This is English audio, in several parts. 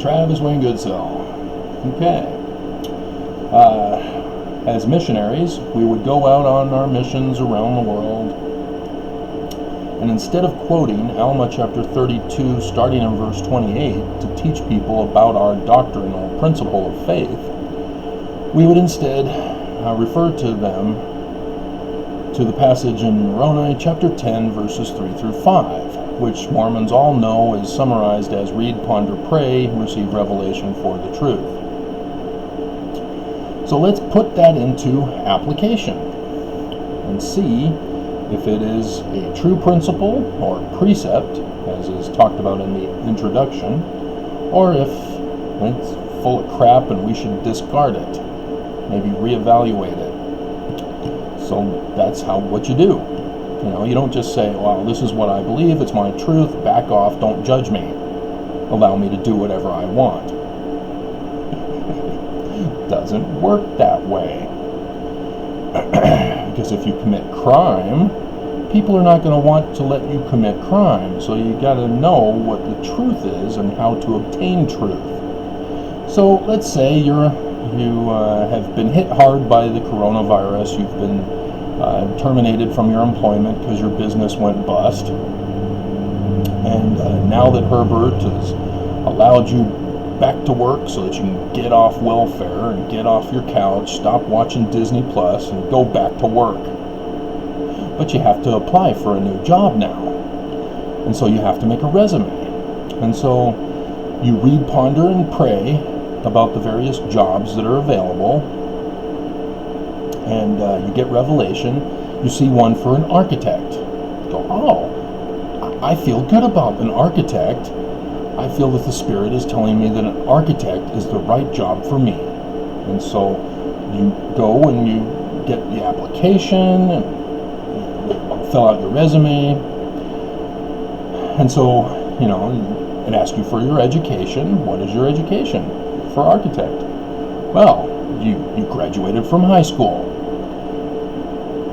Travis Wayne Goodsell. Okay. As missionaries, we would go out on our missions around the world, and instead of quoting Alma chapter 32, starting in verse 28, to teach people about our doctrinal principle of faith, we would instead refer to them to the passage in Moroni chapter 10, verses 3 through 5, which Mormons all know is summarized as read, ponder, pray, receive revelation for the truth. So let's put that into application and see if it is a true principle or precept, as is talked about in the introduction, or if it's full of crap and we should discard it, maybe reevaluate it. So that's what you do. You don't just say, well, this is what I believe, it's my truth, back off, don't judge me. Allow me to do whatever I want. Doesn't work that way. Because if you commit crime, people are not going to want to let you commit crime. So you got to know what the truth is and how to obtain truth. So let's say you have been hit hard by the coronavirus. You've been terminated from your employment because your business went bust. And now that Herbert has allowed you back to work so that you can get off welfare and get off your couch, stop watching Disney Plus, and go back to work. But you have to apply for a new job now. And so you have to make a resume. And so you read, ponder, and pray about the various jobs that are available. And you get revelation. You see one for an architect. You go, oh, I feel good about an architect. I feel that the Spirit is telling me that an architect is the right job for me. And so you go and you get the application and fill out your resume. And so, it asks you for your education. What is your education for architect? Well, you graduated from high school.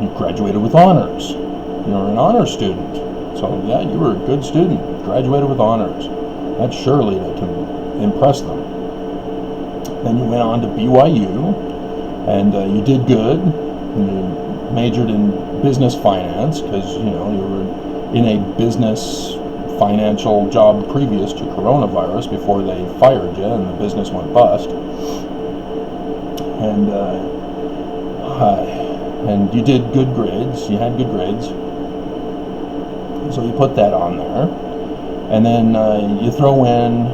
You graduated with honors. You're an honor student. So, yeah, you were a good student. Graduated with honors. That's surely that can impress them. Then you went on to BYU, and you did good. You majored in business finance because you were in a business financial job previous to coronavirus before they fired you and the business went bust. And you did good grades. You had good grades. So you put that on there. And then you throw in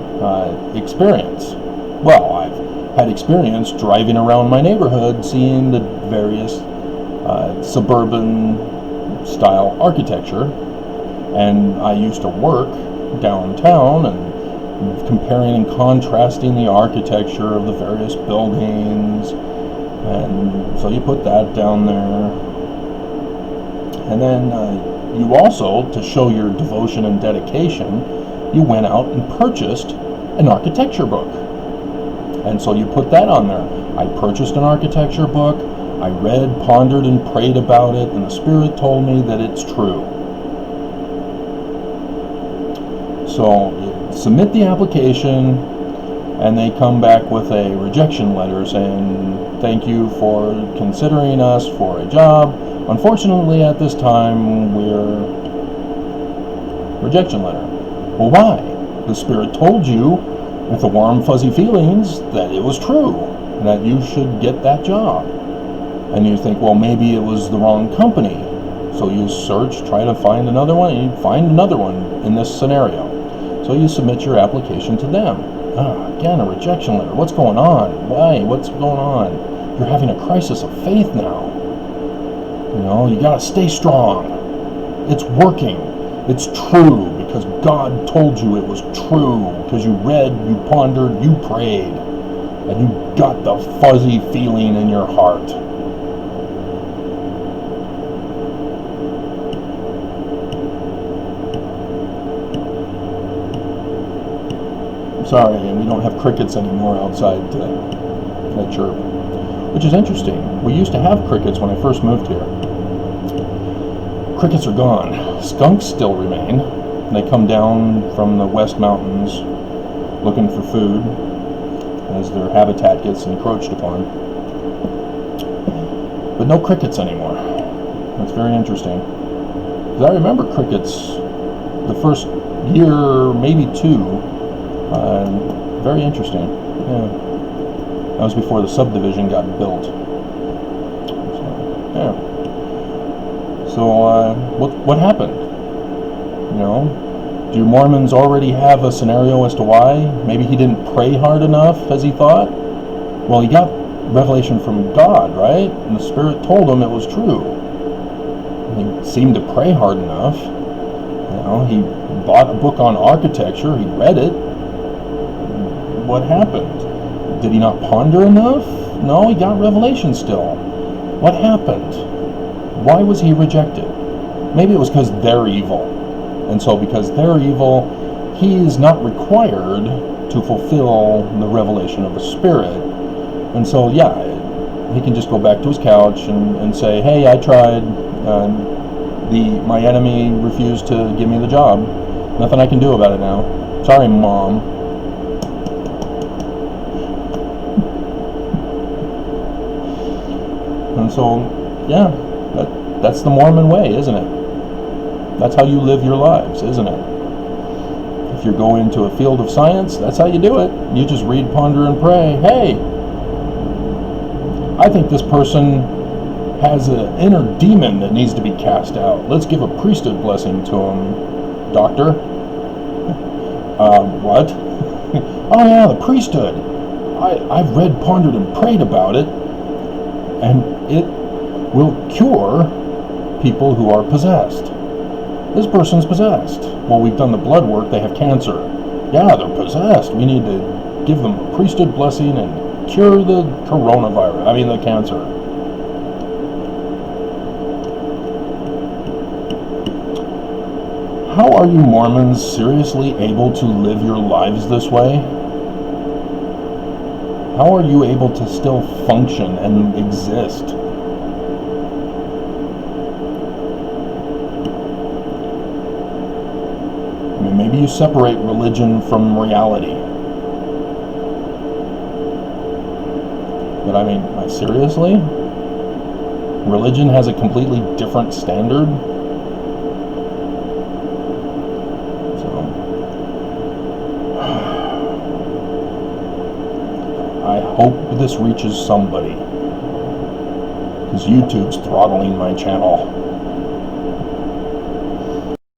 experience. Well, I've had experience driving around my neighborhood, seeing the various suburban style architecture. And I used to work downtown and comparing and contrasting the architecture of the various buildings. And so you put that down there. And then you also, to show your devotion and dedication, you went out and purchased an architecture book. And so you put that on there. I purchased an architecture book, I read, pondered, and prayed about it, and the Spirit told me that it's true. So you submit the application, and they come back with a rejection letter saying, thank you for considering us for a job. Unfortunately, at this time, we're rejection letter. Well, why? The Spirit told you with the warm, fuzzy feelings that it was true, that you should get that job. And you think, well, maybe it was the wrong company. So you search, try to find another one, and you find another one in this scenario. So you submit your application to them. Again, a rejection letter. What's going on? Why? What's going on? You're having a crisis of faith now. You gotta stay strong. It's working. It's true because God told you it was true. Because you read, you pondered, you prayed, and you got the fuzzy feeling in your heart. Sorry, we don't have crickets anymore outside that chirp, which is interesting. We used to have crickets when I first moved here. Crickets are gone. Skunks still remain. They come down from the West Mountains looking for food as their habitat gets encroached upon. But no crickets anymore. That's very interesting. Because I remember crickets the first year, maybe two. Very interesting. Yeah. That was before the subdivision got built. So, yeah. So, what happened? You know, do Mormons already have a scenario as to why? Maybe he didn't pray hard enough as he thought? Well, he got revelation from God, right? And the Spirit told him it was true. He seemed to pray hard enough. You know, he bought a book on architecture, he read it. What happened? Did he not ponder enough? No, he got revelation still. What happened? Why was he rejected? Maybe it was because they're evil. And so because they're evil, he is not required to fulfill the revelation of the Spirit. And so, yeah, he can just go back to his couch and say, hey, I tried. My enemy refused to give me the job. Nothing I can do about it now. Sorry, Mom. And so, yeah, that's the Mormon way, isn't it? That's how you live your lives, isn't it? If you go into a field of science, that's how you do it. You just read, ponder, and pray. Hey, I think this person has an inner demon that needs to be cast out. Let's give a priesthood blessing to him, doctor. What? Oh yeah, the priesthood. I've read, pondered, and prayed about it, and it will cure people who are possessed. This person's possessed. Well, we've done the blood work, they have cancer. Yeah, they're possessed. We need to give them a priesthood blessing and cure the coronavirus, the cancer. How are you Mormons seriously able to live your lives this way? How are you able to still function and exist? Maybe you separate religion from reality. But seriously? Religion has a completely different standard? I hope this reaches somebody, because YouTube's throttling my channel.